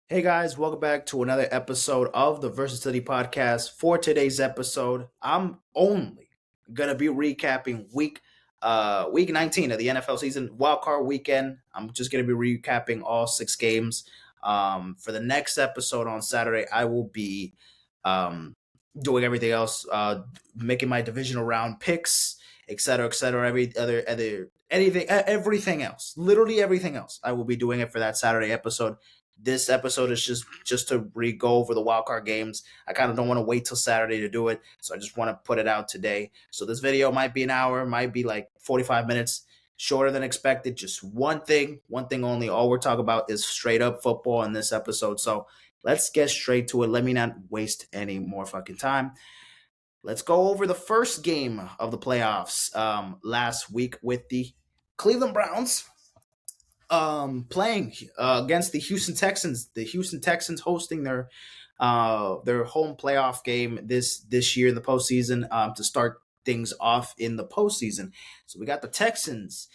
Hey guys, welcome back to another episode of the Versatility Podcast. For today's episode, I'm only gonna be recapping week 19 of the NFL season, wildcard weekend. I'm just gonna be recapping all six games. For the next episode on Saturday, I will be um doing everything else, making my divisional round picks, etc., everything else, literally everything else. I will be doing it for that Saturday episode. This episode is just to go over the wild card games. I kind of don't want to wait till Saturday to do it, so I just want to put it out today. So this video might be an hour, might be like 45 minutes, shorter than expected. Just one thing only. All we're talking about is straight up football in this episode. So let's get straight to it. Let me not waste any more fucking time. Let's go over the first game of the playoffs last week with the Cleveland Browns playing against the Houston Texans. The Houston Texans hosting their home playoff game this year in the postseason to start things off in the postseason. So we got the Texans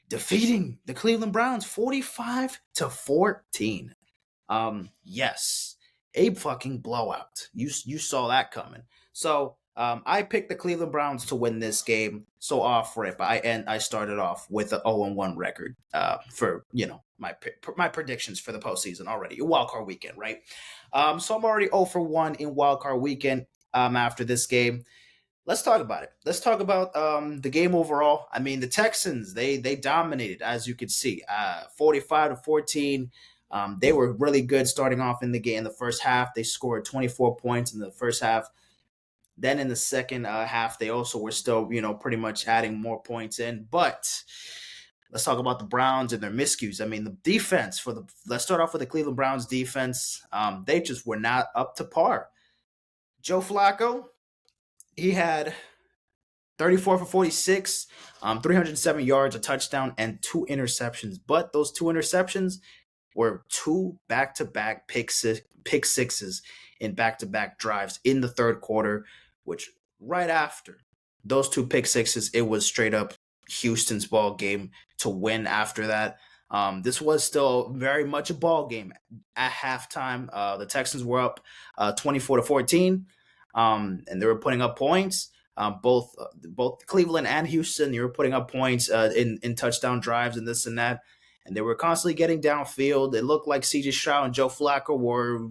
defeating the Cleveland Browns 45-14. Yes, a fucking blowout. You saw that coming. So I picked the Cleveland Browns to win this game. So off rip, I started off with an 0-1 record for my predictions for the postseason already. Wild card weekend, right? So I'm already 0-1 in wild card weekend. After this game, let's talk about it. Let's talk about the game overall. I mean, the Texans they dominated, as you could see, 45-14. They were really good starting off in the game. In the first half, they scored 24 points in the first half. Then in the second half, they also were still, pretty much adding more points in. But let's talk about the Browns and their miscues. I mean, the defense let's start off with the Cleveland Browns defense. They just were not up to par. Joe Flacco, he had 34 for 46, 307 yards, a touchdown, and two interceptions. But those two interceptions were two back-to-back pick sixes in back-to-back drives in the third quarter, which right after those two pick sixes, it was straight up Houston's ball game to win after that. This was still very much a ball game at halftime. The Texans were up 24-14, and they were putting up points. Both Cleveland and Houston, they were putting up points in touchdown drives and this and that, and they were constantly getting downfield. It looked like C.J. Stroud and Joe Flacco were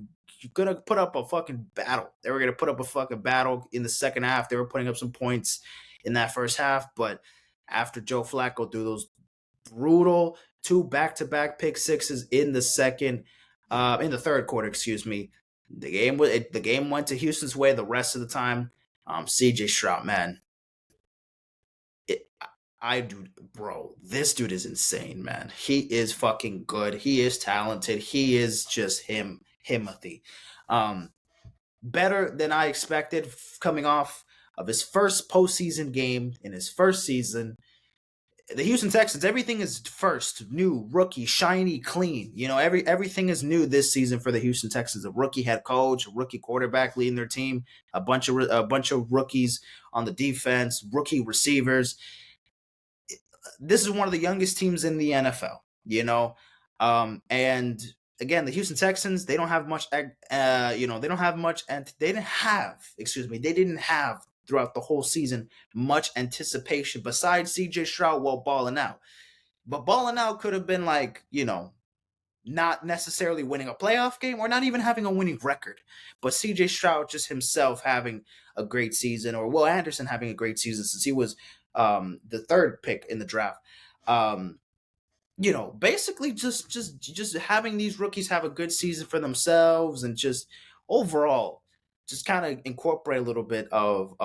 gonna put up a fucking battle. They were gonna put up a fucking battle in the second half. They were putting up some points in that first half, but after Joe Flacco threw those brutal two back-to-back pick sixes in the third quarter, excuse me, the game went to Houston's way the rest of the time. CJ Stroud, man, it, I do, bro. This dude is insane, man. He is fucking good. He is talented. He is just Himothy. Um, Better than I expected coming off of his first postseason game in his first season. The Houston Texans, everything is first, new, rookie, shiny, clean. Everything is new this season for the Houston Texans. A rookie head coach, a rookie quarterback leading their team, a bunch of rookies on the defense, rookie receivers. This is one of the youngest teams in the NFL. And again, the Houston Texans, they don't have much. They don't have much, and they didn't have throughout the whole season much anticipation besides CJ Stroud while balling out. But balling out could have been like, not necessarily winning a playoff game or not even having a winning record. But CJ Stroud just himself having a great season, or Will Anderson having a great season since he was the third pick in the draft. Basically just having these rookies have a good season for themselves and just overall just kind of incorporate a little bit of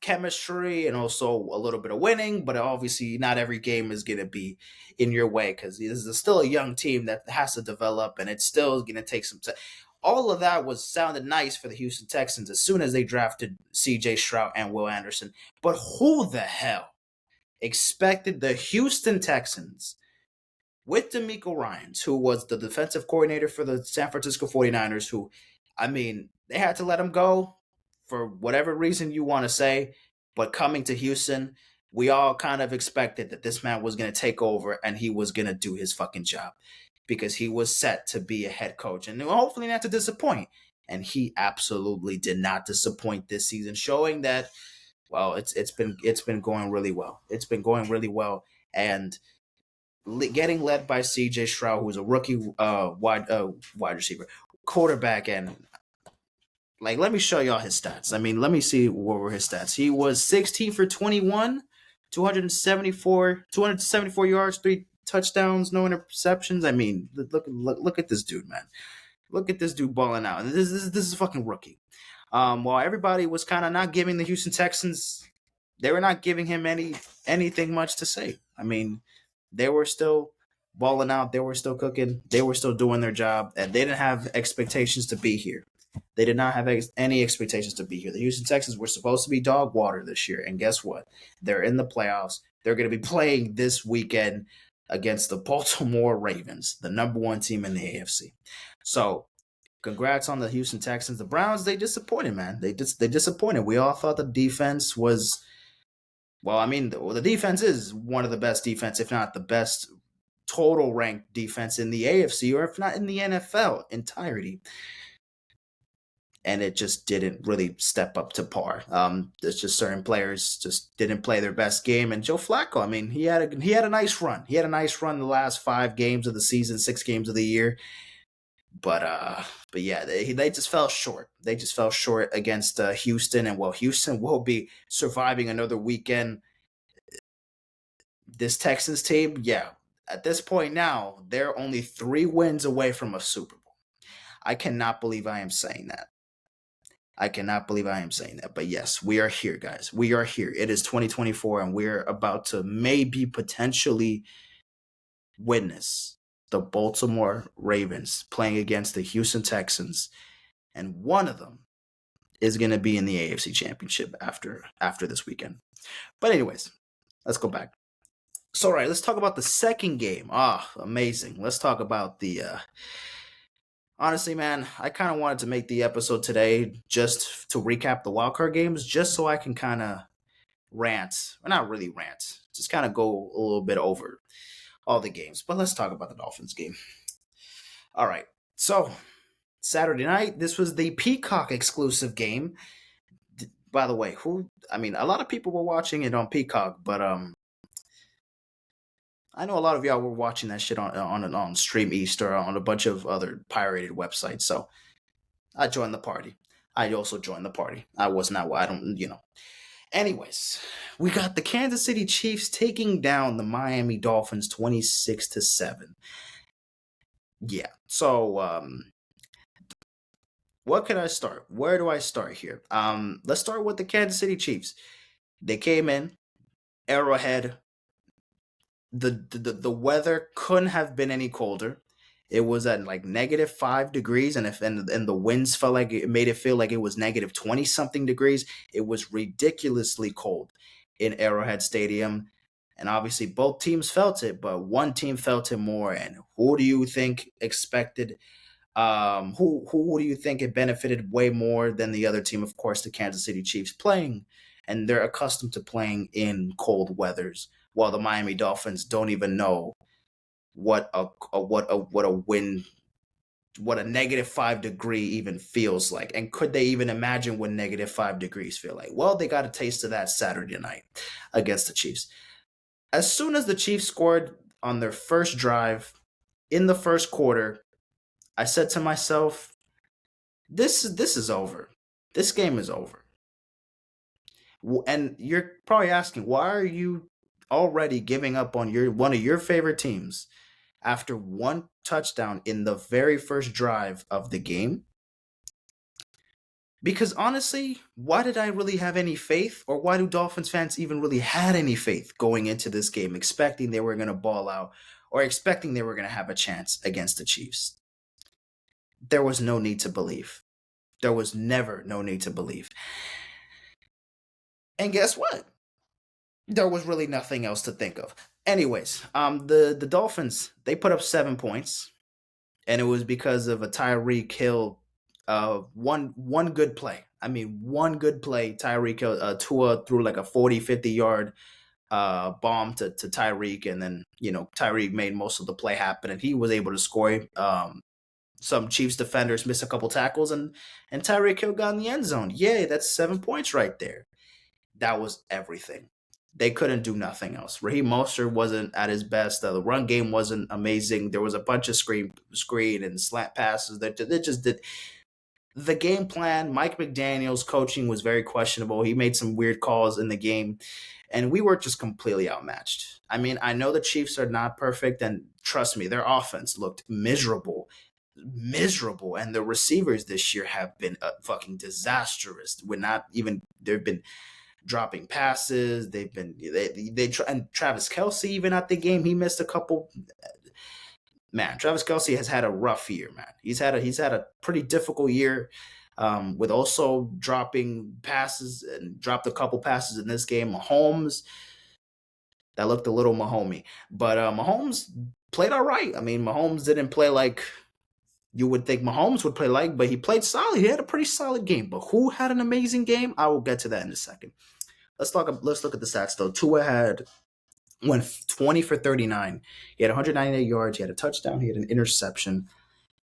chemistry and also a little bit of winning, but obviously not every game is going to be in your way because this is still a young team that has to develop and it's still going to take some time. All of that sounded nice for the Houston Texans as soon as they drafted CJ Stroud and Will Anderson. But who the hell expected the Houston Texans with D'Amico Ryans, who was the defensive coordinator for the San Francisco 49ers, who, I mean, they had to let him go for whatever reason you want to say, but coming to Houston, we all kind of expected that this man was going to take over and he was going to do his fucking job. because he was set to be a head coach and hopefully not to disappoint. And he absolutely did not disappoint this season, showing that well, it's been going really well. It's been going really well, and getting led by C.J. Stroud, who's a rookie wide receiver, quarterback, and like let me show y'all his stats. I mean, let me see what were his stats. He was 16 for 21, 274 yards, 3 touchdowns, no interceptions. I mean, look at this dude, man. Look at this dude balling out. This is a fucking rookie. While everybody was kind of not giving the Houston Texans, they were not giving him anything much to say. I mean, they were still balling out. They were still cooking. They were still doing their job, and they didn't have expectations to be here. They did not have any expectations to be here. The Houston Texans were supposed to be dog water this year, and guess what? They're in the playoffs. They're going to be playing this weekend against the Baltimore Ravens, the number one team in the AFC. So, congrats on the Houston Texans. The Browns, they disappointed, man. They disappointed. We all thought the defense was, well, I mean, the defense is one of the best defense, if not the best total ranked defense in the AFC, or if not in the NFL entirety. And it just didn't really step up to par. There's just certain players just didn't play their best game. And Joe Flacco, I mean, he had a nice run. He had a nice run the last 5 games of the season, 6 games of the year. But yeah, they just fell short. They just fell short against Houston, and well, Houston will be surviving another weekend. This Texans team, yeah, at this point now, they're only 3 wins away from a Super Bowl. I cannot believe I am saying that. I cannot believe I am saying that. But yes, we are here, guys. We are here. It is 2024, and we're about to maybe potentially witness the Baltimore Ravens playing against the Houston Texans, and one of them is going to be in the AFC Championship after this weekend. But anyways, let's go back. So, all right, let's talk about the second game. Amazing. Let's talk about the honestly, man, I kind of wanted to make the episode today just to recap the wildcard games, just so I can kind of rant, or not really rant, just kind of go a little bit over all the games. But let's talk about the Dolphins game. All right, so Saturday night, this was the Peacock exclusive game. By the way, a lot of people were watching it on Peacock, but I know a lot of y'all were watching that shit on Stream East or on a bunch of other pirated websites. So I joined the party. I also joined the party. I was not. I don't. Anyways, we got the Kansas City Chiefs taking down the Miami Dolphins 26-7. Yeah. So what can I start? Where do I start here? Let's start with the Kansas City Chiefs. They came in Arrowhead. The weather couldn't have been any colder. It was at like -5 degrees, and the winds felt like it made it feel like it was -20 something degrees. It was ridiculously cold in Arrowhead Stadium, and obviously both teams felt it, but one team felt it more. And who do you think expected? Who do you think it benefited way more than the other team? Of course, the Kansas City Chiefs playing, and they're accustomed to playing in cold weathers, while the Miami Dolphins don't even know what a wind, what a -5 degree even feels like, and could they even imagine what -5 degrees feel like? Well, they got a taste of that Saturday night against the Chiefs. As soon as the Chiefs scored on their first drive in the first quarter, I said to myself, "This is over. This game is over." And you're probably asking, why are you already giving up on one of your favorite teams after one touchdown in the very first drive of the game? Because honestly, why did I really have any faith, or why do Dolphins fans even really had any faith going into this game, expecting they were going to ball out or expecting they were going to have a chance against the Chiefs? There was no need to believe. There was never no need to believe. And guess what? There was really nothing else to think of. Anyways, the Dolphins, they put up 7 points, and it was because of a Tyreek Hill one good play. I mean, one good play. Tyreek Hill, Tua threw like a 40, 50 yard bomb to Tyreek, and then Tyreek made most of the play happen, and he was able to score. Some Chiefs defenders missed a couple tackles, and Tyreek Hill got in the end zone. Yay, that's 7 points right there. That was everything. They couldn't do nothing else. Raheem Mostert wasn't at his best. The run game wasn't amazing. There was a bunch of screen and slant passes that just did. The game plan, Mike McDaniel's coaching was very questionable. He made some weird calls in the game, and we were just completely outmatched. I mean, I know the Chiefs are not perfect, and trust me, their offense looked miserable, miserable, and the receivers this year have been fucking disastrous. We're not even. They've been dropping passes. They've been they and Travis Kelsey even at the game he missed a couple. Man, Travis Kelsey has had a rough year. Man, he's had a pretty difficult year. With also dropping passes and dropped a couple passes in this game. Mahomes, that looked a little Mahomey, but Mahomes played all right. I mean, Mahomes didn't play like you would think Mahomes would play like, but he played solid. He had a pretty solid game. But who had an amazing game? I will get to that in a second. Let's look at the stats though. Tua went 20 for 39. He had 198 yards. He had a touchdown. He had an interception.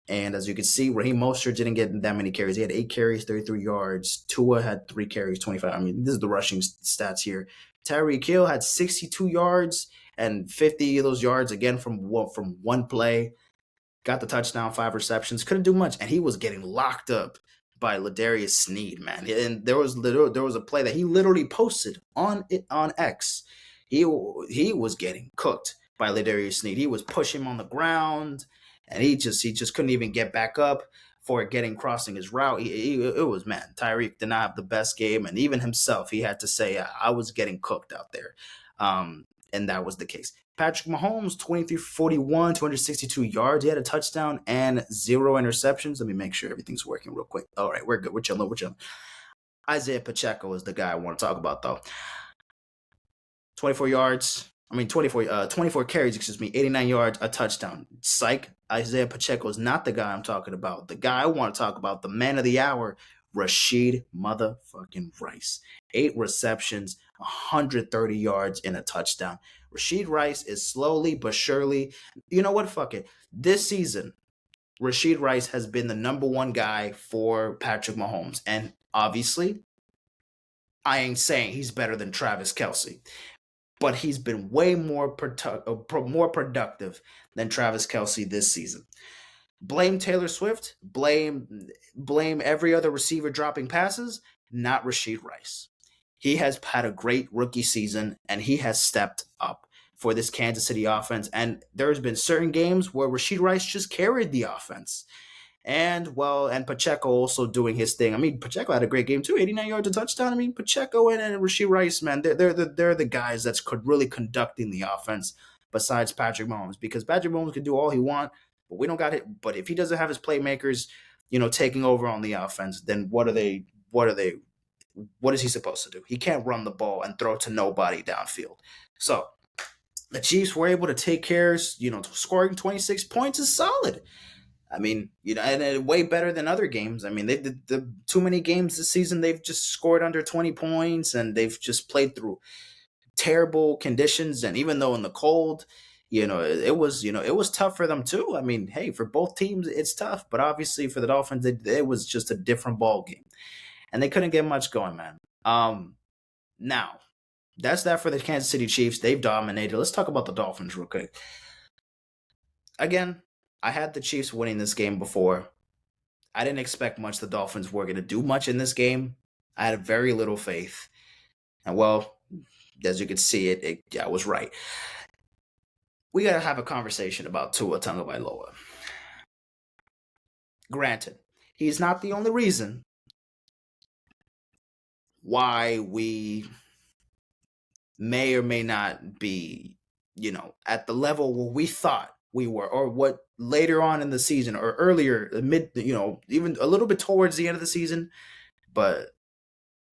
And as you can see, Raheem Mostert didn't get that many carries. He had 8 carries, 33 yards. Tua had 3 carries, 25. I mean, this is the rushing stats here. Tyreek Hill had 62 yards and 50 of those yards again from one play. Got the touchdown, 5 receptions. Couldn't do much, and he was getting locked up by Ladarius Sneed, man. And there was a play that he literally posted on X. He was getting cooked by Ladarius Sneed. He was pushing him on the ground, and he just couldn't even get back up for crossing his route. It was, man, Tyreek did not have the best game, and even himself, he had to say, I was getting cooked out there. And that was the case. Patrick Mahomes, 23-41, 262 yards. He had a touchdown and 0 interceptions. Let me make sure everything's working real quick. All right, we're good. We're chilling. Isaiah Pacheco is the guy I want to talk about, though. 24 carries, 89 yards, a touchdown. Psych. Isaiah Pacheco is not the guy I'm talking about. The guy I want to talk about, the man of the hour, Rashid motherfucking Rice. 8 receptions, 130 yards, and a touchdown. Rashid Rice is slowly but surely, you know what? Fuck it. This season, Rashid Rice has been the number one guy for Patrick Mahomes. And obviously, I ain't saying he's better than Travis Kelsey, but he's been way more productive than Travis Kelsey this season. Blame Taylor Swift, blame every other receiver dropping passes, not Rashid Rice. He has had a great rookie season, and he has stepped up for this Kansas City offense. And there's been certain games where Rashid Rice just carried the offense. And Pacheco also doing his thing. I mean, Pacheco had a great game too, 89 yards, a touchdown. I mean, Pacheco and Rashid Rice, man, they're the guys that's really conducting the offense besides Patrick Mahomes, because Patrick Mahomes can do all he wants, but we don't got it. But if he doesn't have his playmakers, taking over on the offense, then what is he supposed to do? He can't run the ball and throw to nobody downfield. So the Chiefs were able to take care, scoring 26 points is solid. I mean, and way better than other games. I mean, they did too many games this season. They've just scored under 20 points, and they've just played through terrible conditions. And even though in the cold, it was tough for them too. I mean, hey, for both teams, it's tough. But obviously for the Dolphins, it was just a different ball game, and they couldn't get much going, man. Now, that's that for the Kansas City Chiefs. They've dominated. Let's talk about the Dolphins real quick. Again, I had the Chiefs winning this game before. I didn't expect much. The Dolphins were going to do much in this game. I had very little faith. And well, as you can see, I was right. We got to have a conversation about Tua Tagovailoa. Granted, he's not the only reason why we may or may not be, at the level where we thought we were, or what later on in the season or earlier, even a little bit towards the end of the season. But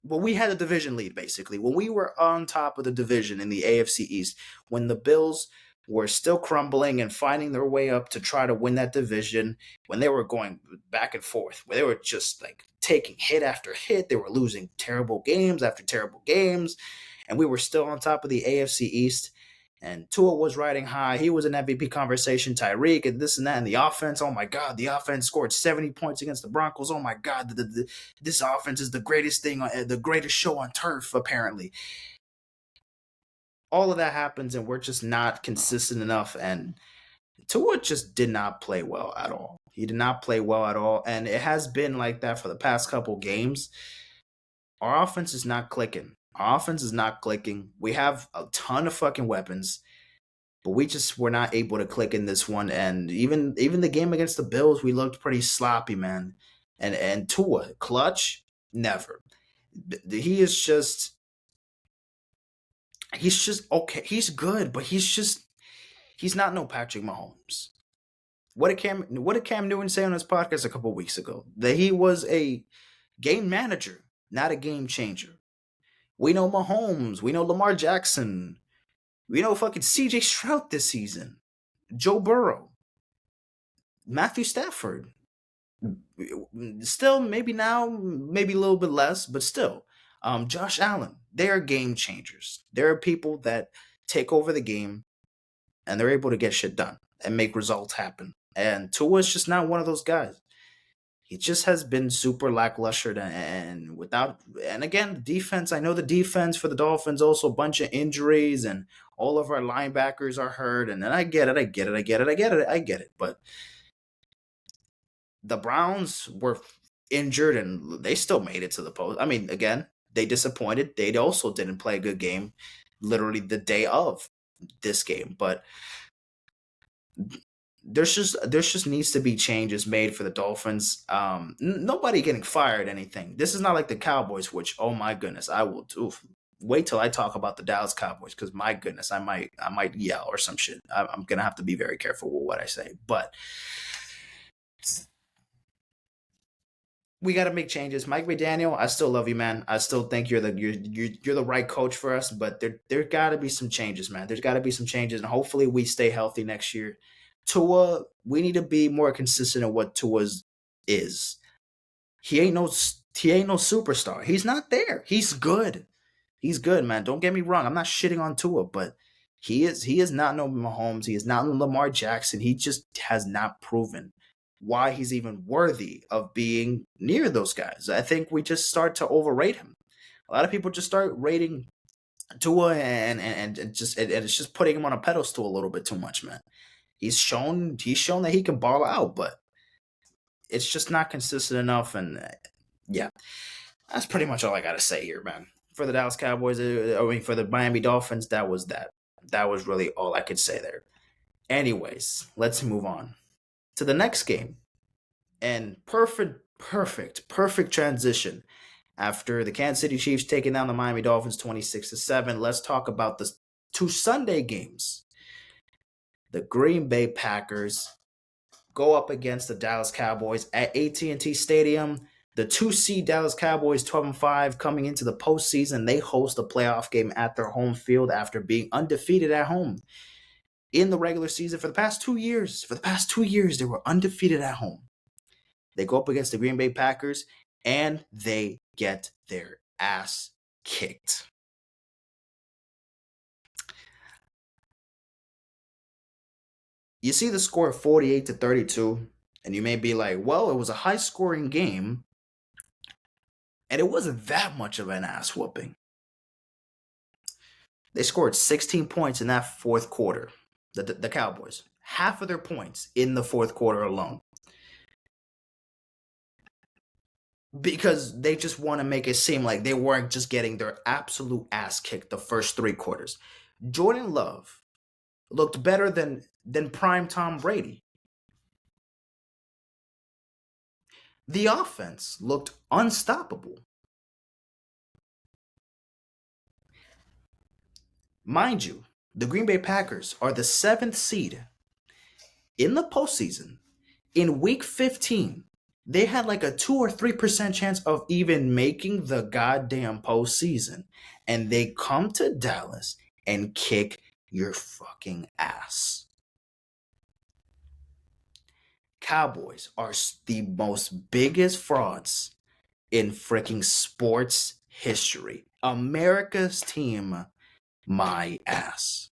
we had a division lead, basically. When we were on top of the division in the AFC East, when the Bills were still crumbling and finding their way up to try to win that division, when they were going back and forth, where they were just like taking hit after hit, they were losing terrible games after terrible games. and we were still on top of the AFC East. And Tua was riding high. He was in MVP conversation. Tyreek and this and that. And the offense, oh my God, the offense scored 70 points against the Broncos. Oh my God, this offense is the greatest thing, the greatest show on turf, apparently. All of that happens, and we're just not consistent enough. And Tua just did not play well at all. He did not play well at all. And it has been like that for the past couple games. Our offense is not clicking. Our offense is not clicking. We have a ton of fucking weapons, but we just were not able to click in this one. And even the game against the Bills, we looked pretty sloppy, man. And Tua, clutch, never. He is just he's just okay. He's good, but he's not no Patrick Mahomes. What did Cam Newton say on his podcast a couple weeks ago? That he was a game manager, not a game changer. We know Mahomes. We know Lamar Jackson. We know fucking CJ Stroud this season. Joe Burrow. Matthew Stafford. Still, maybe now, maybe a little bit less, but still. Josh Allen. They are game changers. There are people that take over the game and they're able to get shit done and make results happen. And Tua is just not one of those guys. He just has been super lackluster and without and again the defense. I know the defense for the Dolphins also a bunch of injuries and all of our linebackers are hurt and then I get it. But the Browns were injured and they still made it to the post. I mean, again, they disappointed. They also didn't play a good game, literally the day of this game. But there's just needs to be changes made for the Dolphins. Nobody getting fired, anything. This is not like the Cowboys, which oh my goodness, I will wait till I talk about the Dallas Cowboys because my goodness, I might yell or some shit. I'm gonna have to be very careful with what I say, but we got to make changes. Mike McDaniel, I still love you, man. I still think you're the right coach for us, but there got to be some changes, man. There's got to be some changes, and hopefully we stay healthy next year. Tua, we need to be more consistent in what Tua's is. He ain't no he ain't no superstar. He's not there. He's good. He's good, man. Don't get me wrong. I'm not shitting on Tua, but he is not no Mahomes. He is not no Lamar Jackson. He just has not proven why he's even worthy of being near those guys. I think we just start to overrate him. A lot of people just start rating Tua and it's just putting him on a pedestal a little bit too much, man. He's shown that he can ball out, but it's just not consistent enough. And yeah, that's pretty much all I gotta say here, man. For the Dallas Cowboys, for the Miami Dolphins, that was that. That was really all I could say there. Anyways, let's move on to the next game. And perfect transition. After the Kansas City Chiefs taking down the Miami Dolphins 26-7, let's talk about the two Sunday games. The Green Bay Packers go up against the Dallas Cowboys at AT&T Stadium. The 2 seed Dallas Cowboys, 12-5, coming into the postseason. They host a playoff game at their home field after being undefeated at home in the regular season for the past 2 years. For the past 2 years, they were undefeated at home. They go up against the Green Bay Packers, and they get their ass kicked. You see the score 48-32, and you may be like, well, it was a high-scoring game, and it wasn't that much of an ass whooping. They scored 16 points in that fourth quarter, the Cowboys. Half of their points in the fourth quarter alone. Because they just want to make it seem like they weren't just getting their absolute ass kicked the first 3 quarters. Jordan Love looked better than prime Tom Brady. The offense looked unstoppable. Mind you, the Green Bay Packers are the 7th seed in the postseason. In week 15, they had like a 2 or 3% chance of even making the goddamn postseason. And they come to Dallas and kick your fucking ass. Cowboys are the most biggest frauds in freaking sports history. America's team, my ass.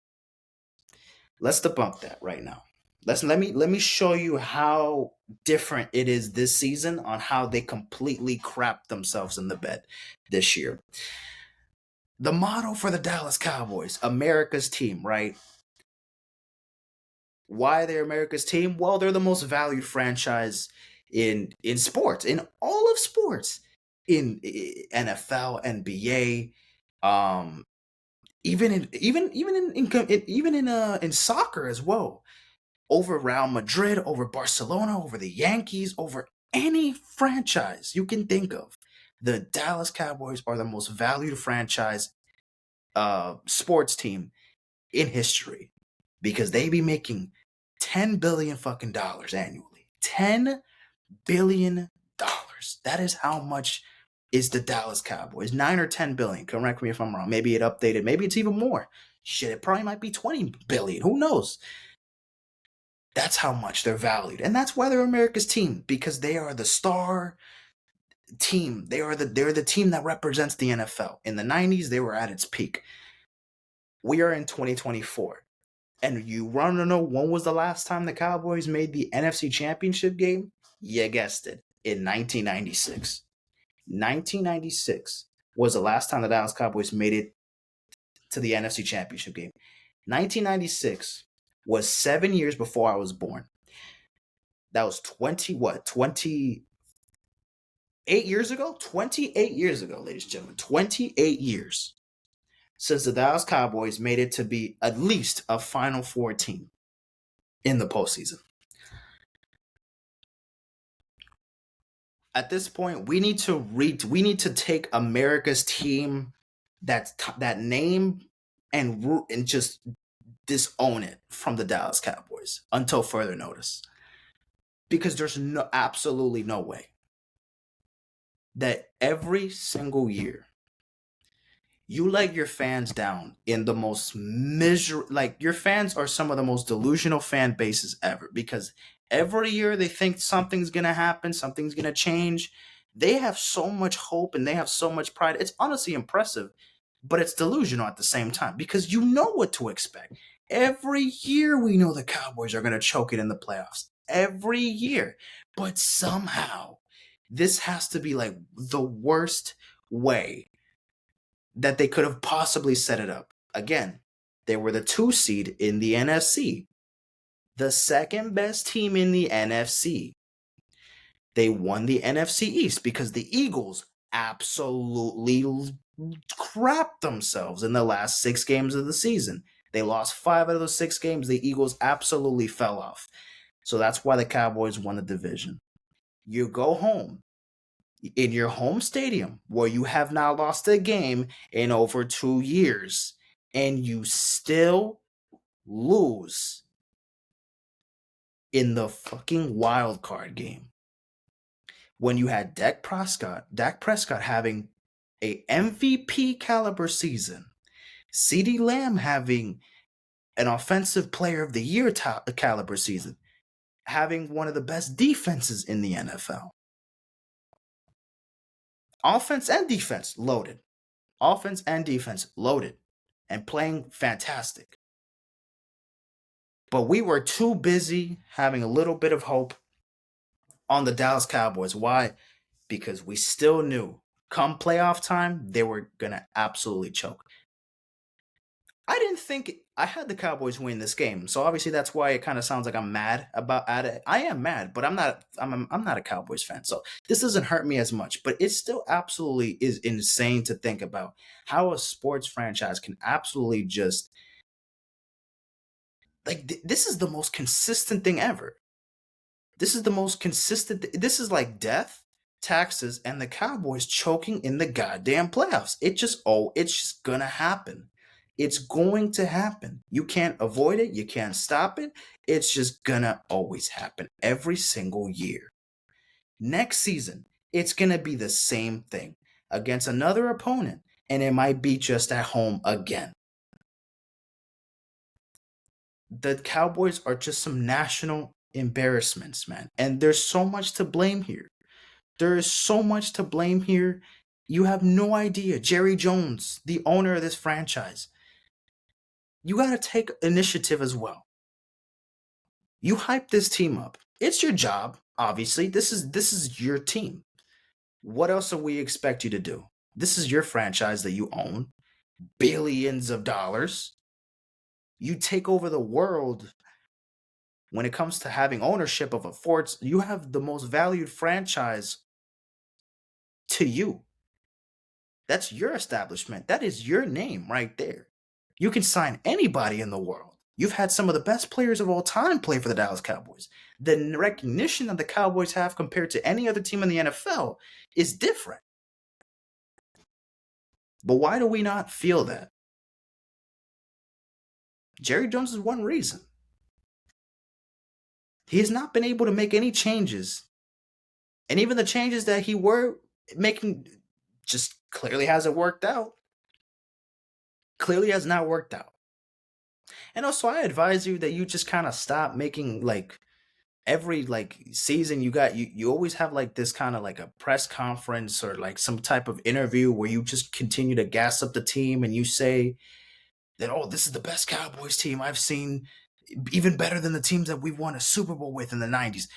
Let's debunk that right now. Let me show you how different it is this season on how they completely crapped themselves in the bed this year. The motto for the Dallas Cowboys, America's team, right? Why they're America's team? Well, they're the most valued franchise in sports, in all of sports, in NFL, NBA, even in soccer as well. Over Real Madrid, over Barcelona, over the Yankees, over any franchise you can think of. The Dallas Cowboys are the most valued franchise sports team in history because they be making 10 billion fucking dollars annually. 10 billion dollars. That is how much is the Dallas Cowboys. 9 or 10 billion. Correct me if I'm wrong. Maybe it updated. Maybe it's even more. Shit, it probably might be 20 billion. Who knows? That's how much they're valued. And that's why they're America's team, because they are the star team. They're the team that represents the NFL. In the 90s, they were at its peak. We are in 2024. And you want to know when was the last time the Cowboys made the NFC Championship game? You guessed it, in 1996. 1996 was the last time the Dallas Cowboys made it to the NFC Championship game. 1996 was 7 years before I was born. That was 28 years ago? 28 years ago, ladies and gentlemen. 28 years since the Dallas Cowboys made it to be at least a Final Four team in the postseason. At this point, we need to take America's team, that name, and just disown it from the Dallas Cowboys until further notice. Because there's absolutely no way that every single year you let your fans down in the most miserable. Like, your fans are some of the most delusional fan bases ever, because every year they think something's gonna happen, something's gonna change. They have so much hope and they have so much pride. It's honestly impressive, but it's delusional at the same time, because you know what to expect. Every year we know the Cowboys are gonna choke it in the playoffs. Every year. But somehow this has to be like the worst way that they could have possibly set it up. Again, they were the 2 seed in the NFC, the second best team in the NFC. They won the NFC East because the Eagles absolutely crapped themselves in the last 6 games of the season. They lost 5 out of those 6 games. The Eagles absolutely fell off. So that's why the Cowboys won the division. You go home in your home stadium where you have not lost a game in over 2 years, and you still lose in the fucking wild card game when you had Dak Prescott having a MVP caliber season, CeeDee Lamb having an offensive player of the year caliber season, having one of the best defenses in the NFL. Offense and defense loaded. Offense and defense loaded and playing fantastic. But we were too busy having a little bit of hope on the Dallas Cowboys. Why? Because we still knew come playoff time, they were going to absolutely choke. I didn't think I had the Cowboys win this game, so obviously that's why it kind of sounds like I'm mad about it. I am mad, but I'm not. I'm not a Cowboys fan, so this doesn't hurt me as much. But it still absolutely is insane to think about how a sports franchise can absolutely just like this is the most consistent thing ever. This is the most consistent. This is like death, taxes, and the Cowboys choking in the goddamn playoffs. It's just gonna happen. It's going to happen. You can't avoid it. You can't stop it. It's just gonna always happen every single year. Next season, it's gonna be the same thing against another opponent, and it might be just at home again. The Cowboys are just some national embarrassments, man. And there's so much to blame here. There is so much to blame here. You have no idea. Jerry Jones, the owner of this franchise, you got to take initiative as well. You hype this team up. It's your job, obviously. This is your team. What else do we expect you to do? This is your franchise that you own, billions of dollars. You take over the world when it comes to having ownership of a fort. You have the most valued franchise to you. That's your establishment. That is your name right there. You can sign anybody in the world. You've had some of the best players of all time play for the Dallas Cowboys. The recognition that the Cowboys have compared to any other team in the NFL is different. But why do we not feel that? Jerry Jones is one reason. He has not been able to make any changes. And even the changes that he were making just clearly hasn't worked out. Clearly has not worked out. And also I advise you that you just kind of stop making like every like season you always have like this kind of like a press conference or like some type of interview where you just continue to gas up the team and you say that, oh, this is the best Cowboys team I've seen, even better than the teams that we won a Super Bowl with in the 90s.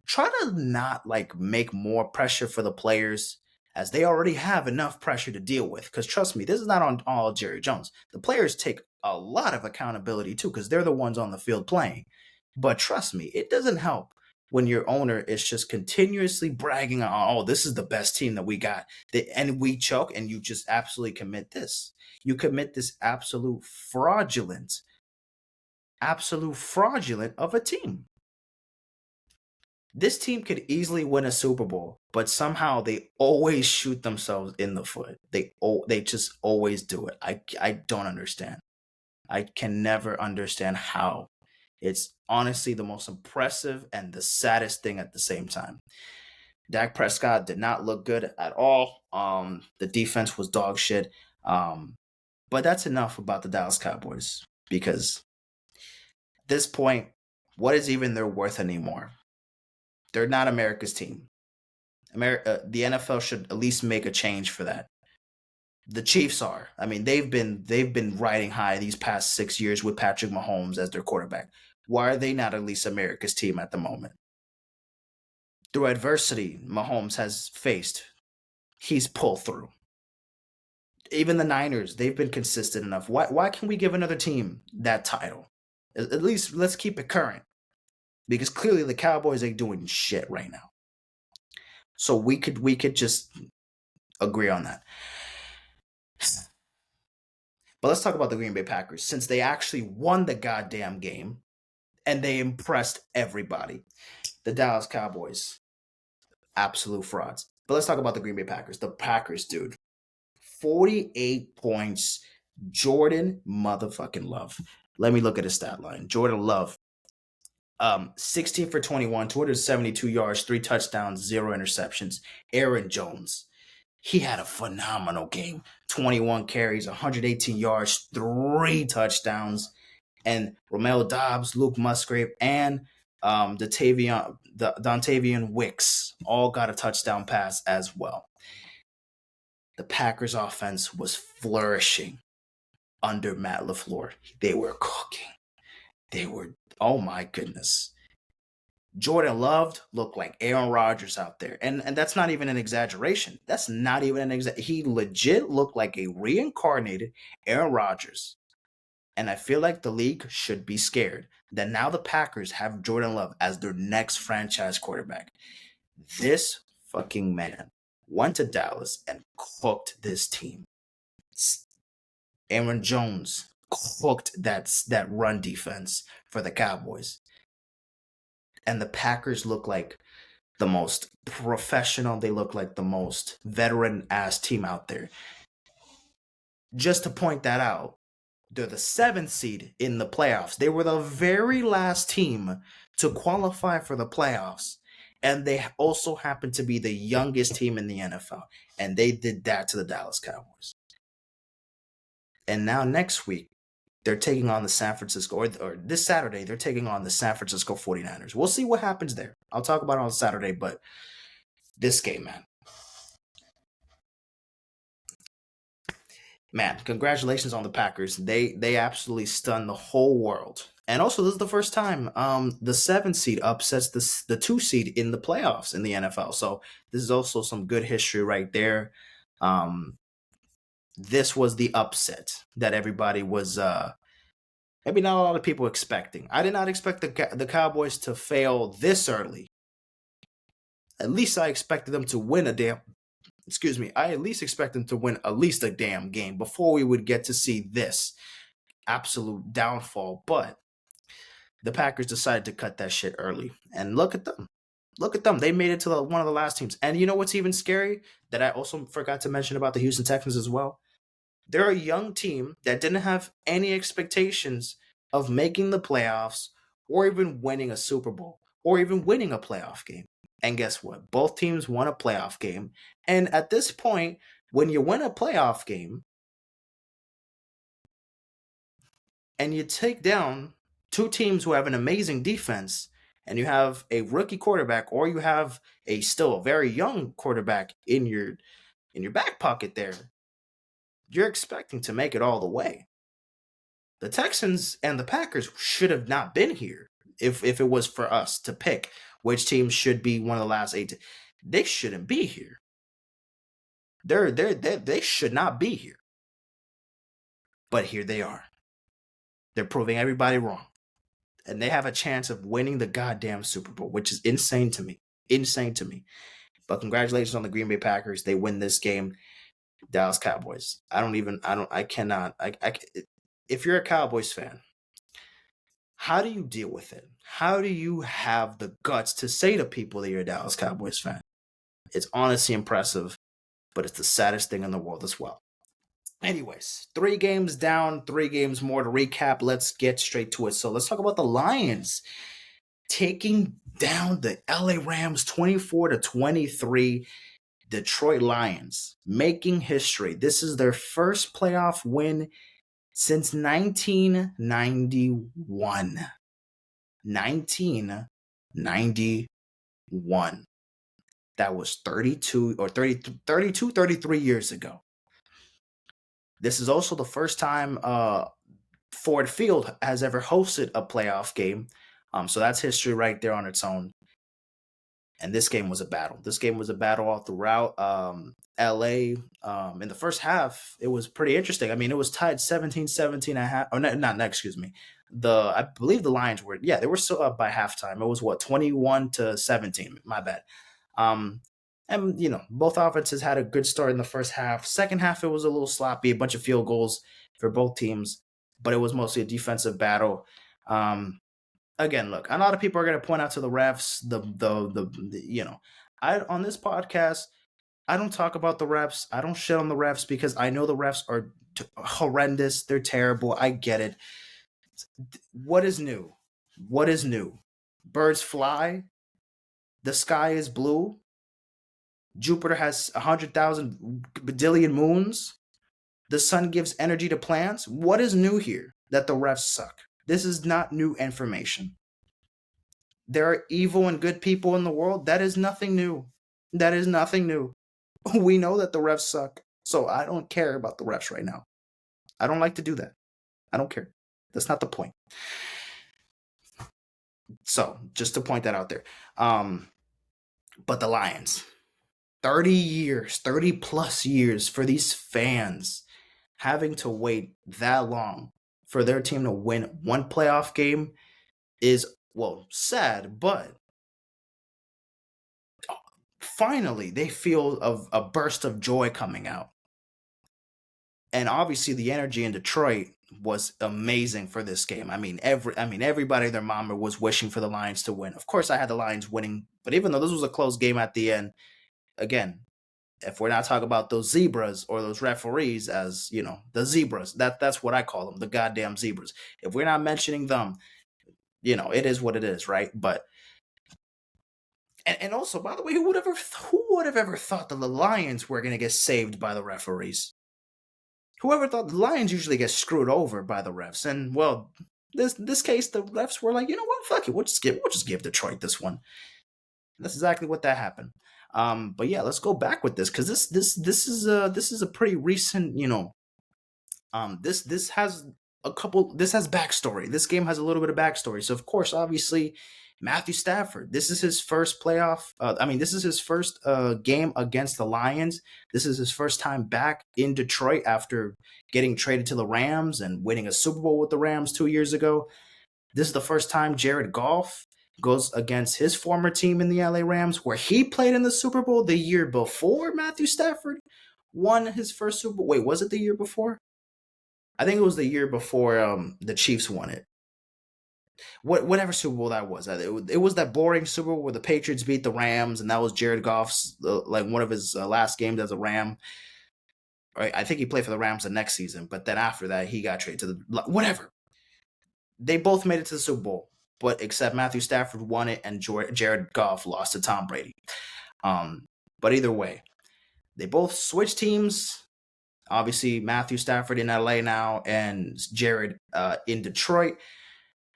Try to not like make more pressure for the players as they already have enough pressure to deal with. Because trust me, this is not on all Jerry Jones. The players take a lot of accountability too because they're the ones on the field playing. But trust me, it doesn't help when your owner is just continuously bragging on, oh, this is the best team that we got. And we choke and you just absolutely commit this. You commit this absolute fraudulent of a team. This team could easily win a Super Bowl, but somehow they always shoot themselves in the foot. They just always do it. I don't understand. I can never understand how. It's honestly the most impressive and the saddest thing at the same time. Dak Prescott did not look good at all. The defense was dog shit. But that's enough about the Dallas Cowboys because at this point, what is even their worth anymore? They're not America's team. The NFL should at least make a change for that. The Chiefs are. I mean, they've been riding high these past 6 years with Patrick Mahomes as their quarterback. Why are they not at least America's team at the moment? Through adversity Mahomes has faced, he's pulled through. Even the Niners, they've been consistent enough. Why can we give another team that title? At least let's keep it current. Because clearly the Cowboys ain't doing shit right now. So we could just agree on that. But let's talk about the Green Bay Packers since they actually won the goddamn game and they impressed everybody. The Dallas Cowboys, absolute frauds. But let's talk about the Green Bay Packers. The Packers, dude. 48 points. Jordan motherfucking Love. Let me look at his stat line. Jordan Love, 16 for 21, 272 yards, 3 touchdowns, 0 interceptions. Aaron Jones, he had a phenomenal game. 21 carries, 118 yards, 3 touchdowns. And Romeo Dobbs, Luke Musgrave, and Dontavian Wicks all got a touchdown pass as well. The Packers offense was flourishing under Matt LaFleur. They were cooking. Oh my goodness. Jordan Love looked like Aaron Rodgers out there. And that's not even an exaggeration. That's not even he legit looked like a reincarnated Aaron Rodgers. And I feel like the league should be scared that now the Packers have Jordan Love as their next franchise quarterback. This fucking man went to Dallas and cooked this team. Aaron Jones cooked that run defense for the Cowboys. And the Packers look like the most professional. They look like the most veteran ass team out there. Just to point that out, they're the 7th seed in the playoffs. They were the very last team to qualify for the playoffs. And they also happen to be the youngest team in the NFL. And they did that to the Dallas Cowboys. And now next week, they're taking on the San Francisco, or this Saturday, they're taking on the San Francisco 49ers. We'll see what happens there. I'll talk about it on Saturday, but this game, man. Man, congratulations on the Packers. They absolutely stunned the whole world. And also, this is the first time the 7 seed upsets the 2 seed in the playoffs in the NFL. So this is also some good history right there. Um, this was the upset that everybody was maybe not a lot of people expecting. I did not expect the Cowboys to fail this early. At least I expected them to win a damn. Excuse me. I at least expect them to win at least a damn game before we would get to see this absolute downfall. But the Packers decided to cut that shit early, and look at them. Look at them. They made it to one of the last teams. And you know what's even scary? That I also forgot to mention about the Houston Texans as well. They're a young team that didn't have any expectations of making the playoffs or even winning a Super Bowl or even winning a playoff game. And guess what? Both teams won a playoff game. And at this point, when you win a playoff game and you take down two teams who have an amazing defense and you have a rookie quarterback or you have a still a very young quarterback in your back pocket there, you're expecting to make it all the way. The Texans and the Packers should have not been here if it was for us to pick which team should be one of the last eight. They shouldn't be here. They should not be here. But here they are. They're proving everybody wrong. And they have a chance of winning the goddamn Super Bowl, which is insane to me. Insane to me. But congratulations on the Green Bay Packers. They win this game. Dallas Cowboys. I cannot. If you're a Cowboys fan, how do you deal with it? How do you have the guts to say to people that you're a Dallas Cowboys fan? It's honestly impressive, but it's the saddest thing in the world as well. Anyways, 3 games down, 3 games more to recap. Let's get straight to it. So let's talk about the Lions taking down the LA Rams 24-23. Detroit Lions making history. This is their first playoff win since 1991. 1991. That was 32 or 30, 32, 33 years ago. This is also the first time Ford Field has ever hosted a playoff game. So that's history right there on its own. And this game was a battle. This game was a battle all throughout LA. In the first half, it was pretty interesting. I mean, it was tied 17-17 at half. Or not, excuse me. I believe the Lions were, yeah, they were still up by halftime. It was what, 21-17. My bad. And both offenses had a good start in the first half. Second half, it was a little sloppy, a bunch of field goals for both teams, but it was mostly a defensive battle. Again, look, a lot of people are going to point out to the refs, I on this podcast, I don't talk about the refs. I don't shit on the refs because I know the refs are horrendous. They're terrible. I get it. What is new? What is new? Birds fly. The sky is blue. Jupiter has 100,000 badillion moons. The sun gives energy to plants. What is new here? That the refs suck. This is not new information. There are evil and good people in the world. That is nothing new. That is nothing new. We know that the refs suck. So I don't care about the refs right now. I don't like to do that. I don't care. That's not the point. So just to point that out there. But the Lions, 30 years, 30 plus years for these fans having to wait that long for their team to win one playoff game is, well, sad, but finally they feel a burst of joy coming out. And obviously the energy in Detroit was amazing for this game. I mean, everybody and their mama was wishing for the Lions to win. Of course, I had the Lions winning, but even though this was a close game at the end, again, if we're not talking about those zebras or those referees as, the zebras, that's what I call them, the goddamn zebras. If we're not mentioning them, it is what it is, right? But and also, by the way, who would have ever thought that the Lions were going to get saved by the referees? Whoever thought the Lions usually get screwed over by the refs, and well, this case the refs were like, you know what, fuck it, we'll just give Detroit this one. That's exactly what that happened. But yeah, let's go back with this because this is a pretty recent This has a couple. This has backstory. This game has a little bit of backstory. So of course, obviously, Matthew Stafford. This is his first playoff. This is his first game against the Lions. This is his first time back in Detroit after getting traded to the Rams and winning a Super Bowl with the Rams 2 years ago. This is the first time Jared Goff goes against his former team in the LA Rams, where he played in the Super Bowl the year before Matthew Stafford won his first Super Bowl. Wait, was it the year before? I think it was the year before the Chiefs won it. Whatever Super Bowl that was. It was that boring Super Bowl where the Patriots beat the Rams, and that was Jared Goff's like one of his last games as a Ram. Right? I think he played for the Rams the next season, but then after that he got traded to the whatever. They both made it to the Super Bowl, but except Matthew Stafford won it and Jared Goff lost to Tom Brady. But either way, they both switched teams. Obviously, Matthew Stafford in LA now and Jared in Detroit.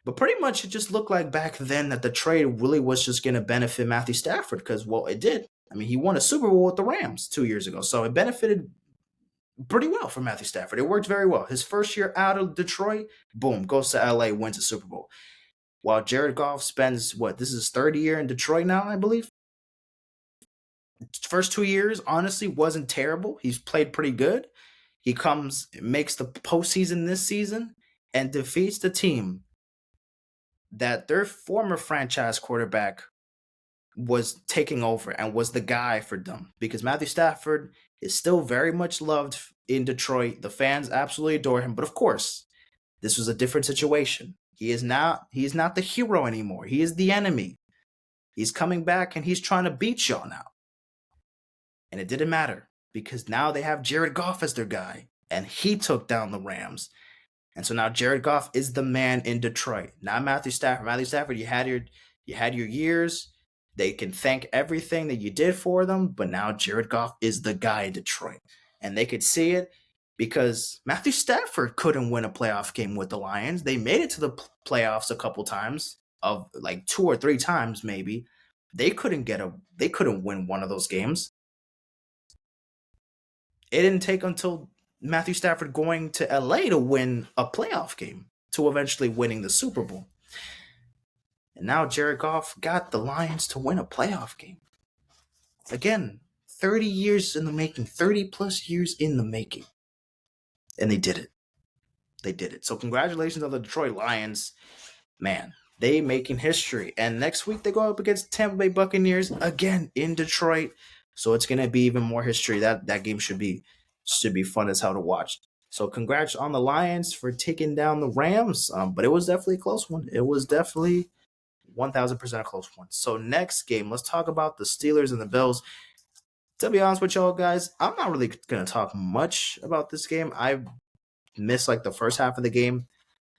But pretty much it just looked like back then that the trade really was just going to benefit Matthew Stafford because, well, it did. I mean, he won a Super Bowl with the Rams 2 years ago. So it benefited pretty well for Matthew Stafford. It worked very well. His first year out of Detroit, boom, goes to LA, wins a Super Bowl. While Jared Goff spends, this is his third year in Detroit now, I believe. First 2 years, honestly, wasn't terrible. He's played pretty good. He makes the postseason this season and defeats the team that their former franchise quarterback was taking over and was the guy for them because Matthew Stafford is still very much loved in Detroit. The fans absolutely adore him. But of course, this was a different situation. He's not the hero anymore. He is the enemy. He's coming back and he's trying to beat y'all now. And it didn't matter because now they have Jared Goff as their guy and he took down the Rams. And so now Jared Goff is the man in Detroit, not Matthew Stafford. Matthew Stafford, you had your years. They can thank everything that you did for them, but now Jared Goff is the guy in Detroit. And they could see it because Matthew Stafford couldn't win a playoff game with the Lions. They made it to the playoffs a couple times, of like 2 or 3 times maybe. They couldn't win one of those games. It didn't take until Matthew Stafford going to LA to win a playoff game to eventually winning the Super Bowl. And now Jared Goff got the Lions to win a playoff game. Again, 30 years in the making, 30 plus years in the making. And they did it. They did it. So congratulations on the Detroit Lions. Man, they making history. And next week they go up against Tampa Bay Buccaneers again in Detroit. So it's gonna be even more history. That game should be fun as hell to watch. So congrats on the Lions for taking down the Rams. But it was definitely a close one. It was definitely 1000% a close one. So next game, let's talk about the Steelers and the Bills. To be honest with y'all guys, I'm not really gonna talk much about this game. I missed like the first half of the game,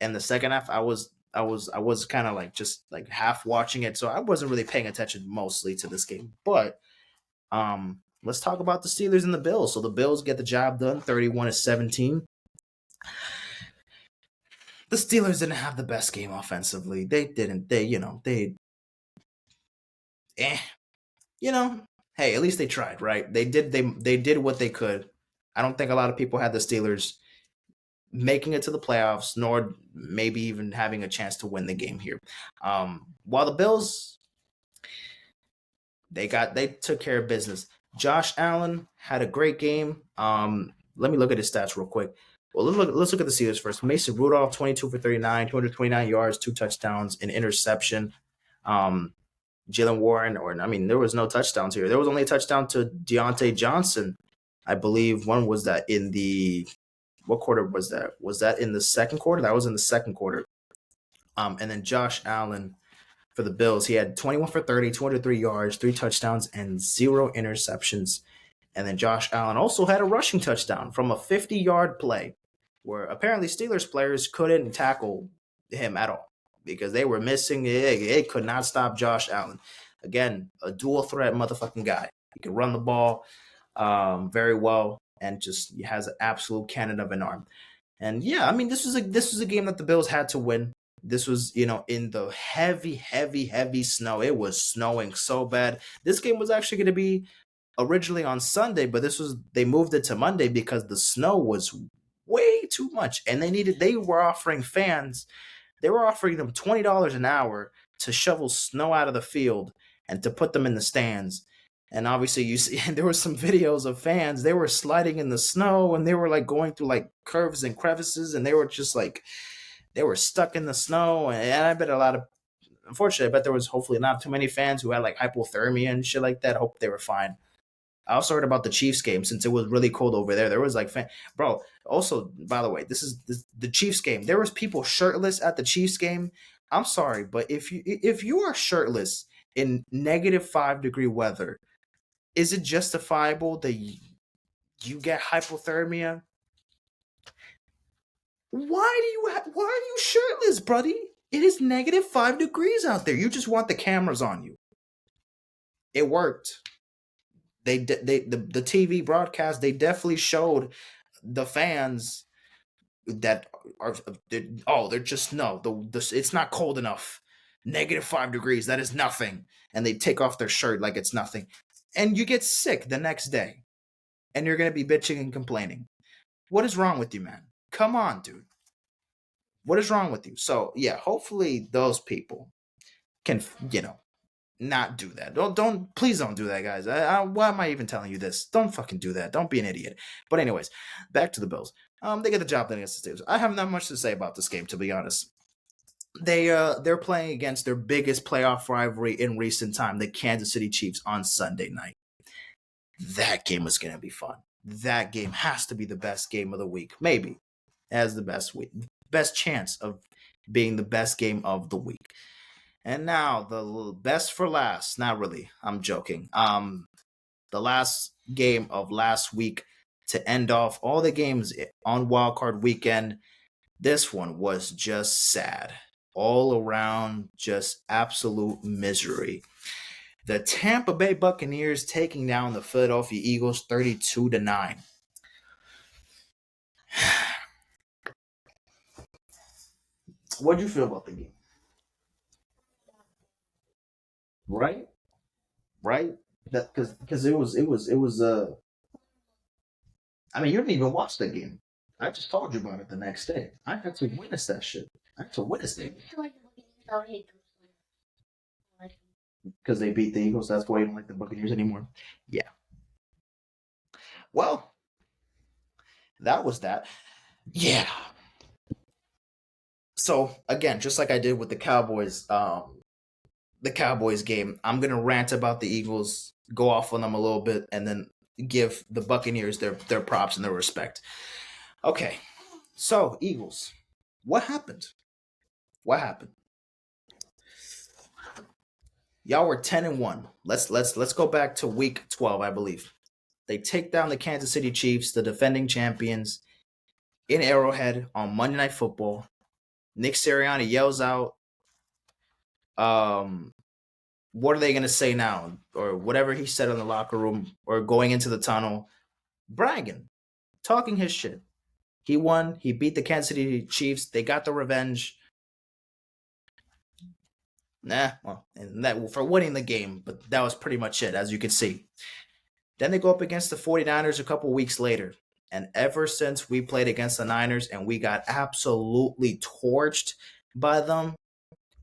and the second half I was kind of like just like half watching it, so I wasn't really paying attention mostly to this game. But let's talk about the Steelers and the Bills. So the Bills get the job done, 31-17. The Steelers didn't have the best game offensively. They didn't. Hey, at least they tried, right? They did what they could. I don't think a lot of people had the Steelers making it to the playoffs, nor maybe even having a chance to win the game here. While the Bills, they took care of business. Josh Allen had a great game. Let me look at his stats real quick. Well, let's look at the Steelers first. Mason Rudolph, 22 for 39, 229 yards, 2 touchdowns, an interception. Jalen Warren, there was no touchdowns here. There was only a touchdown to Deontay Johnson. I believe one was that in the what quarter was that? Was that in the second quarter? That was in the second quarter. And then Josh Allen for the Bills, he had 21 for 30, 203 yards, 3 touchdowns, and 0 interceptions. And then Josh Allen also had a rushing touchdown from a 50-yard play where apparently Steelers players couldn't tackle him at all because they were missing it. It could not stop Josh Allen. Again, a dual threat motherfucking guy. He can run the ball very well and just has an absolute cannon of an arm. And yeah, this was a game that the Bills had to win. This was, in the heavy snow. It was snowing so bad. This game was actually going to be originally on Sunday, but they moved it to Monday because the snow was way too much. And they were offering fans, they were offering them $20 an hour to shovel snow out of the field and to put them in the stands. And obviously, you see, there were some videos of fans. They were sliding in the snow, and they were like going through like curves and crevices, and they were just like they were stuck in the snow. And I bet a lot of, unfortunately, I bet there was hopefully not too many fans who had like hypothermia and shit like that. I hope they were fine. I also heard about the Chiefs game since it was really cold over there. There was like bro. Also, by the way, the Chiefs game. There was people shirtless at the Chiefs game. I'm sorry, but if you are shirtless in -5 degree weather, is it justifiable that you get hypothermia? Why are you shirtless, buddy? It is -5 degrees out there. You just want the cameras on you. It worked. The TV broadcast, they definitely showed the fans that are they're just no it's not cold enough. -5 degrees, that is nothing. And they take off their shirt like it's nothing, and you get sick the next day, and you're gonna be bitching and complaining. What is wrong with you, man? Come on, dude. What is wrong with you? So yeah, hopefully those people can not do that. Please don't do that, guys. Why am I even telling you this? Don't fucking do that. Don't be an idiot. But anyways, back to the Bills. They get the job done against the Steelers. I have not much to say about this game, to be honest. They're playing against their biggest playoff rivalry in recent time, the Kansas City Chiefs, on Sunday night. That game is gonna be fun. That game has to be the best game of the week. Maybe as the best chance of being the best game of the week. And now the best for last. Not really. I'm joking. The last game of last week to end off all the games on wildcard weekend. This one was just sad. All around, just absolute misery. The Tampa Bay Buccaneers taking down the Philadelphia Eagles 32-9. What'd you feel about the game? Right? Right? That because it was. I mean, you didn't even watch the game. I just told you about it the next day. I had to witness that shit. I had to witness it because they beat the Eagles. That's why you don't like the Buccaneers anymore. Yeah. Well, that was that. Yeah. So again, just like I did with the Cowboys game, I'm gonna rant about the Eagles, go off on them a little bit, and then give the Buccaneers their props and their respect. Okay, so Eagles, what happened? What happened? Y'all were 10-1. Let's go back to week 12, I believe. They take down the Kansas City Chiefs, the defending champions, in Arrowhead on Monday Night Football. Nick Sirianni yells out, what are they gonna say now? Or whatever he said in the locker room or going into the tunnel, bragging, talking his shit. He won. He beat the Kansas City Chiefs. They got the revenge. Well, and that for winning the game, but that was pretty much it, as you can see. Then they go up against the 49ers a couple weeks later. And ever since we played against the Niners and we got absolutely torched by them,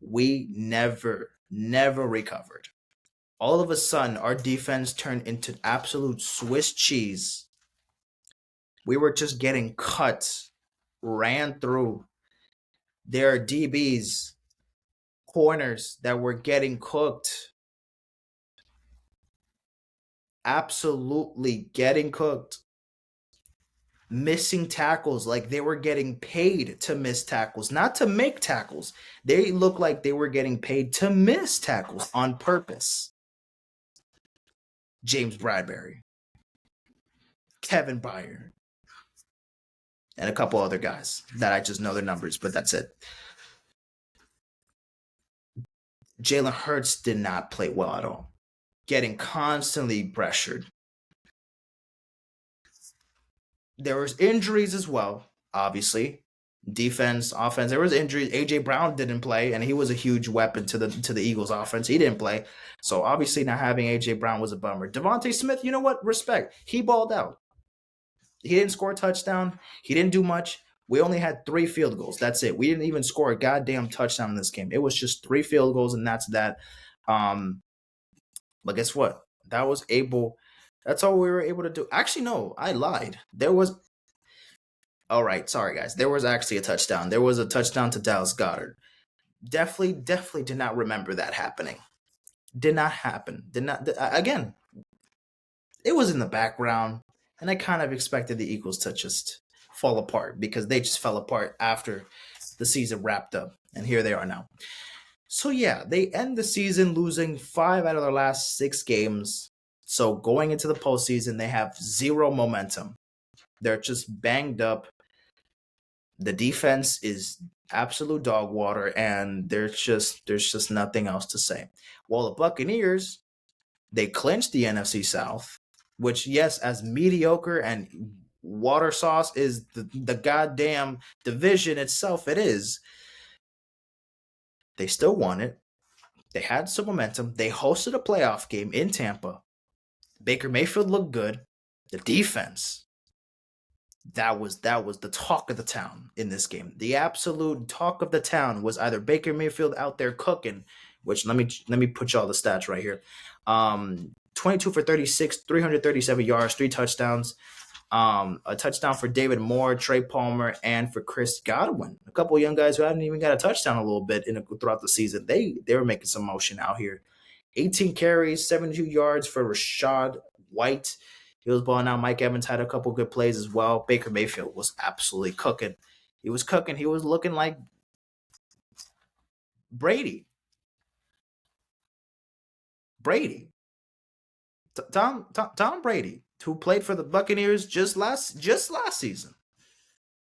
we never recovered. All of a sudden, our defense turned into absolute Swiss cheese. We were just getting cut, ran through. There are DBs, corners that were getting cooked. Absolutely getting cooked. Missing tackles, like they were getting paid to miss tackles, not to make tackles. They looked like they were getting paid to miss tackles on purpose. James Bradbury, Kevin Byard, and a couple other guys that I just know their numbers, but that's it. Jalen Hurts did not play well at all, getting constantly pressured. There was injuries as well, obviously. Defense, offense, there was injuries. AJ Brown didn't play, and he was a huge weapon to the Eagles offense. He didn't play. So obviously not having AJ Brown was a bummer. Devontae Smith, you know what? Respect. He balled out. He didn't score a touchdown. He didn't do much. We only had 3 field goals. That's it. We didn't even score a goddamn touchdown in this game. It was just 3 field goals, and that's that. Um, but guess what? That was able. That's all we were able to do. Actually, no, I lied. There was. All right, sorry guys. There was actually a touchdown. There was a touchdown to Dallas Goddard. Definitely did not remember that happening. Did not happen. Did not. Again, it was in the background, and I kind of expected the Eagles to just fall apart because they just fell apart after the season wrapped up, and here they are now. So yeah, they end the season losing 5 out of their last 6 games. So going into the postseason, they have zero momentum. They're just banged up. The defense is absolute dog water, and there's just nothing else to say. While the Buccaneers, they clinched the NFC South, which, yes, as mediocre and water sauce is the goddamn division itself, it is. They still won it. They had some momentum. They hosted a playoff game in Tampa. Baker Mayfield looked good. The defense, that was the talk of the town in this game. The absolute talk of the town was either Baker Mayfield out there cooking, which let me put y'all the stats right here. 22 for 36, 337 yards, 3 touchdowns. A touchdown for David Moore, Trey Palmer, and for Chris Godwin. A couple of young guys who haven't even got a touchdown a little bit throughout the season. They were making some motion out here. 18 carries, 72 yards for Rashad White. He was balling out. Mike Evans had a couple good plays as well. Baker Mayfield was absolutely cooking. He was cooking. He was looking like Brady. Brady. Tom Brady, who played for the Buccaneers just last season.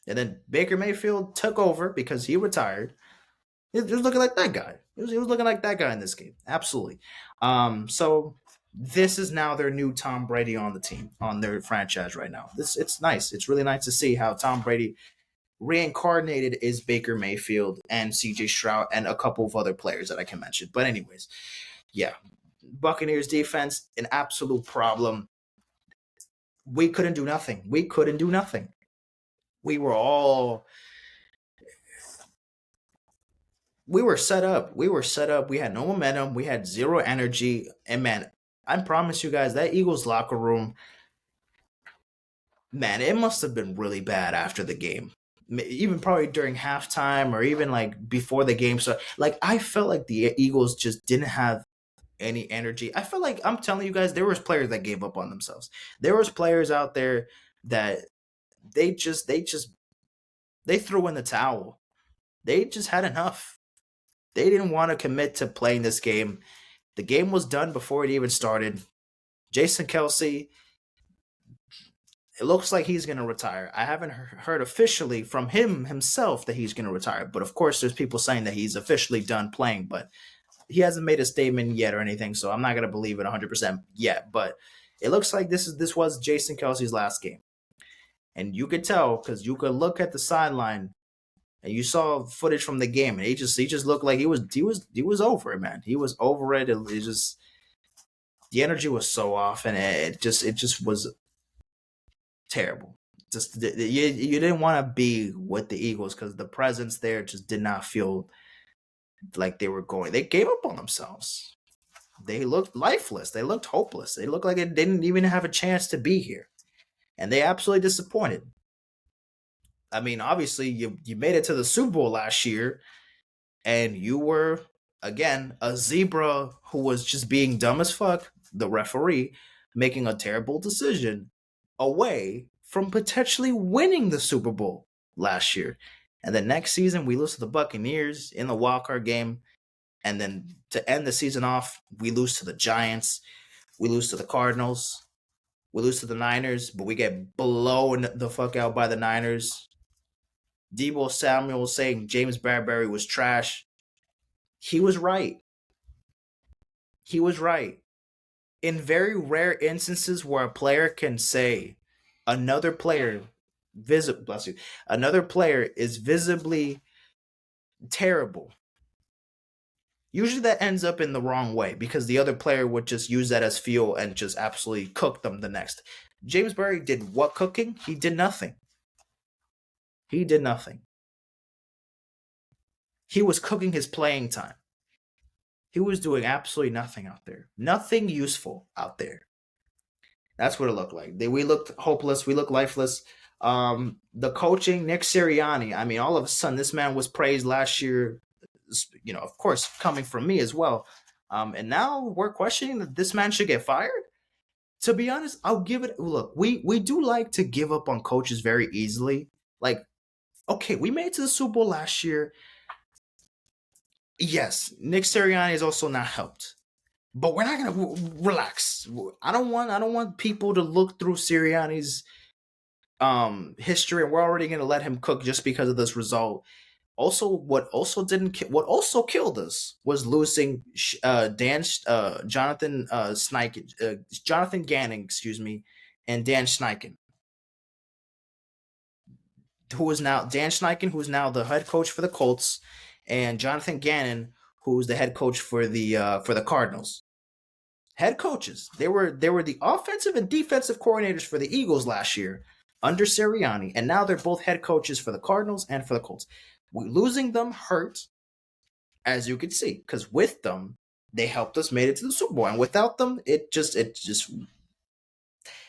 And then Baker Mayfield took over because he retired. He was looking like that guy. He was looking like that guy in this game. Absolutely. So this is now their new Tom Brady on the team, on their franchise right now. It's nice. It's really nice to see how Tom Brady reincarnated is Baker Mayfield and CJ Stroud and a couple of other players that I can mention. But anyways, yeah. Buccaneers defense, an absolute problem. We couldn't do nothing. We couldn't do nothing. We were all we were set up. We were set up. We had no momentum. We had zero energy. And man, I promise you guys, that Eagles locker room, man, it must have been really bad after the game. Even probably during halftime or even like before the game. So like I felt like the Eagles just didn't have any energy. I felt like I'm telling you guys, there was players that gave up on themselves. There was players out there that they threw in the towel. They just had enough. They didn't want to commit to playing this game. The game was done before it even started. Jason Kelsey, it looks like he's going to retire. I haven't heard officially from him himself that he's going to retire. But of course, there's people saying that he's officially done playing. But he hasn't made a statement yet or anything, so I'm not going to believe it 100% yet. But it looks like this was Jason Kelsey's last game. And you could tell because you could look at the sideline and you saw footage from the game, and he just looked like he was over it, man. He was over it. It just the energy was so off, and it just was terrible. Just you didn't want to be with the Eagles because the presence there just did not feel like they were going. They gave up on themselves. They looked lifeless. They looked hopeless. They looked like it didn't even have a chance to be here, and they absolutely disappointed. I mean, obviously, you made it to the Super Bowl last year, and you were again a zebra who was just being dumb as fuck. The referee making a terrible decision away from potentially winning the Super Bowl last year. And the next season, we lose to the Buccaneers in the wild card game. And then to end the season off, we lose to the Giants. We lose to the Cardinals. We lose to the Niners, but we get blown the fuck out by the Niners. Debo Samuel saying James Bradbury was trash. He was right. He was right. In very rare instances where a player can say another player bless you, another player is visibly terrible. Usually that ends up in the wrong way because the other player would just use that as fuel and just absolutely cook them the next. James Murray did what cooking? He did nothing. He did nothing. He was cooking his playing time. He was doing absolutely nothing out there. Nothing useful out there. That's what it looked like. We looked hopeless. We looked lifeless. The coaching, Nick Sirianni. I mean, all of a sudden, this man was praised last year. Of course, coming from me as well. And now we're questioning that this man should get fired. To be honest, I'll give it. Look, we do like to give up on coaches very easily. Like, okay, we made it to the Super Bowl last year. Yes, Nick Sirianni has also not helped, but we're not gonna relax. I don't want people to look through Sirianni's history, and we're already gonna let him cook just because of this result. Also, what also killed us was losing Jonathan Gannon, excuse me, and Dan Schneiden, who is now Dan Schneiden, who is now the head coach for the Colts, and Jonathan Gannon, who's the head coach for the Cardinals. Head coaches. They were the offensive and defensive coordinators for the Eagles last year under Sirianni, and now they're both head coaches for the Cardinals and for the Colts. Losing them hurt, as you could see, because with them they helped us made it to the Super Bowl, and without them it just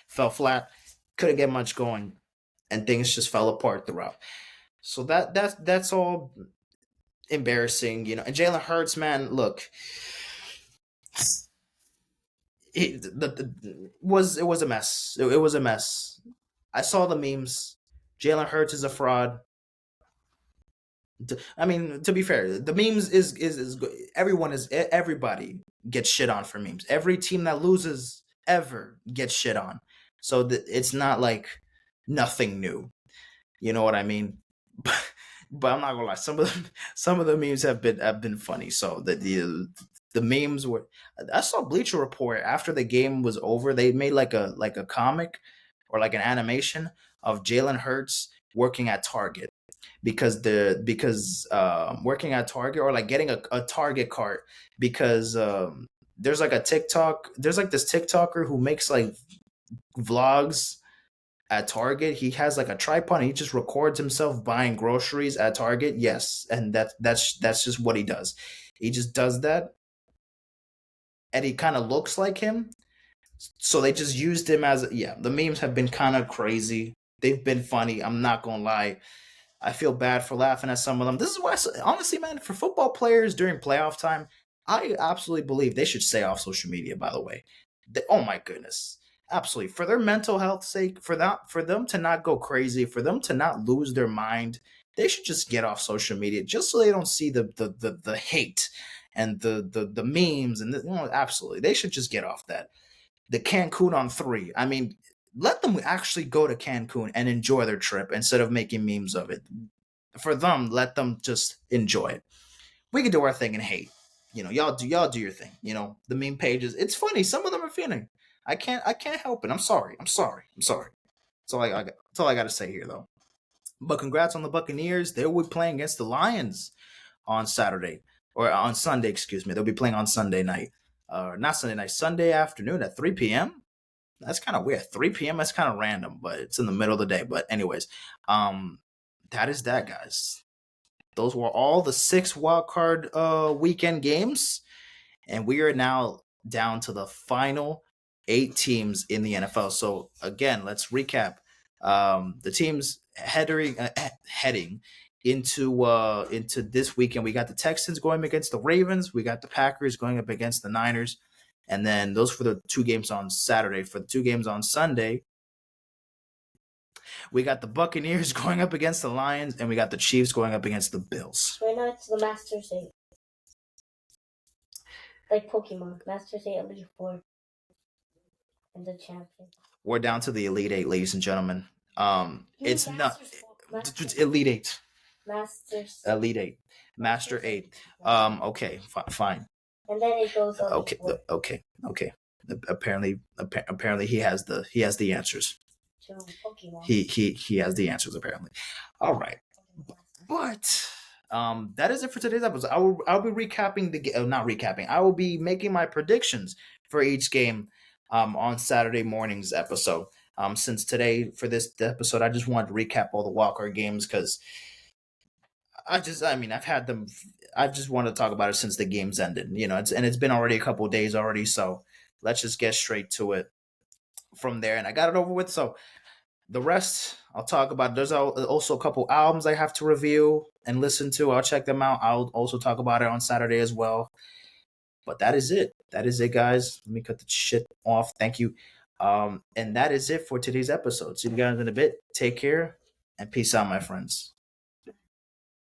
fell flat. Couldn't get much going, and things just fell apart throughout. So that's all embarrassing, And Jalen Hurts, man, look, it was a mess. It was a mess. I saw the memes. Jalen Hurts is a fraud. I mean, to be fair, the memes is everybody gets shit on for memes. Every team that loses ever gets shit on. So it's not like nothing new. You know what I mean? But I'm not gonna lie. Some of the memes have been funny. So the memes were. I saw Bleacher Report after the game was over. They made like a comic or like an animation of Jalen Hurts working at Target because working at Target or like getting a Target cart because there's like this TikToker who makes like vlogs at Target. He has like a tripod and he just records himself buying groceries at Target. Yes, and that's just what he does. He just does that, and he kind of looks like him. So they just used him as yeah. The memes have been kind of crazy. They've been funny. I'm not gonna lie. I feel bad for laughing at some of them. This is why, honestly, man, for football players during playoff time, I absolutely believe they should stay off social media. By the way, oh my goodness, absolutely for their mental health sake, for them to not go crazy, for them to not lose their mind, they should just get off social media just so they don't see the hate and the memes and absolutely they should just get off that. The Cancun on 3. I mean, let them actually go to Cancun and enjoy their trip instead of making memes of it. For them, let them just enjoy it. We can do our thing and hate. Y'all do your thing. The meme pages. It's funny. Some of them are funny. I can't help it. I'm sorry. I'm sorry. That's all I got to say here though. But congrats on the Buccaneers. They will be playing against the Lions on Saturday or on Sunday. Excuse me. They'll be playing on Sunday night. Not Sunday night. Sunday afternoon at 3 p.m. That's kind of weird. 3 p.m. That's kind of random, but it's in the middle of the day. But anyways, that is that, guys. Those were all the 6 wildcard weekend games, and we are now down to the final 8 teams in the NFL. So again, let's recap. The teams heading into this weekend. We got the Texans going against the Ravens. We got the Packers going up against the Niners. And then those for the 2 games on Saturday. For the 2 games on Sunday, we got the Buccaneers going up against the Lions, and we got the Chiefs going up against the Bills. Right now it's the Masters 8. Like Pokemon. Masters 8, Elite 4. And the champion. We're down to the Elite 8, ladies and gentlemen. It's not Elite 8. Masters. Elite 8. Master 8. Okay, fine. And then it goes on. Okay. Apparently he has the answers. He has the answers apparently. All right. But that is it for today's episode. I'll be recapping not recapping. I will be making my predictions for each game on Saturday morning's episode. Since today for this episode, I just wanted to recap all the wildcard games because I've had them. I just want to talk about it since the games ended. It's been already a couple of days already, so let's just get straight to it from there. And I got it over with. So the rest I'll talk about. There's also a couple albums I have to review and listen to. I'll check them out. I'll also talk about it on Saturday as well. But that is it. That is it, guys. Let me cut the shit off. Thank you. And that is it for today's episode. See you guys in a bit. Take care and peace out, my friends.